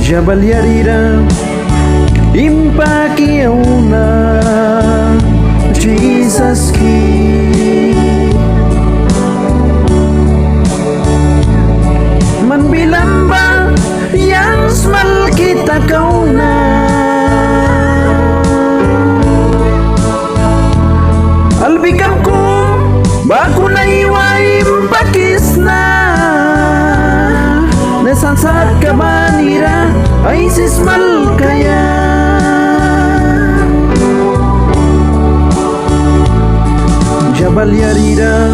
Jabal Yarira Impakiauna Jesus ki Man bilamba yang smal kita kauna Albikam ko bago na iwaim pakisna Nasansat ka manira ay sismal kaya Jabal Yarira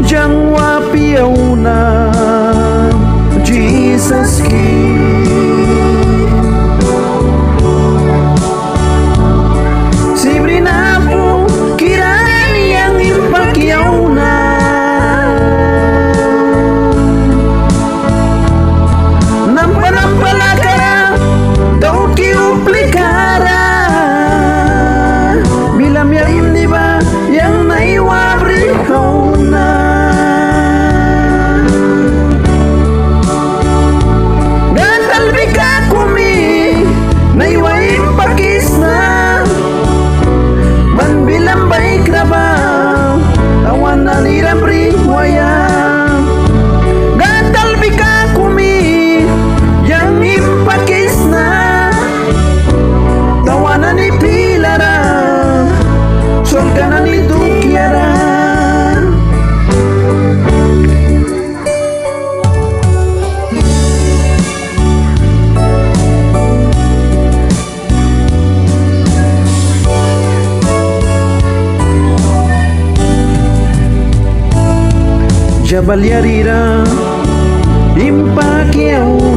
Jang wapiauna Jesus ki Sibrinapu kirani yang impakiauna Nampa-nampalakara daw kiuplikara Bilam yaim diba yang naiwabri kauna Gantal bika kumi naiwaim pakisna Man bilam baik raba tawan nalirabri waya Gantal bika kumi yang impakisna tawanan ni pilara solkanan itu kiara Jabal Yarira Impakiauna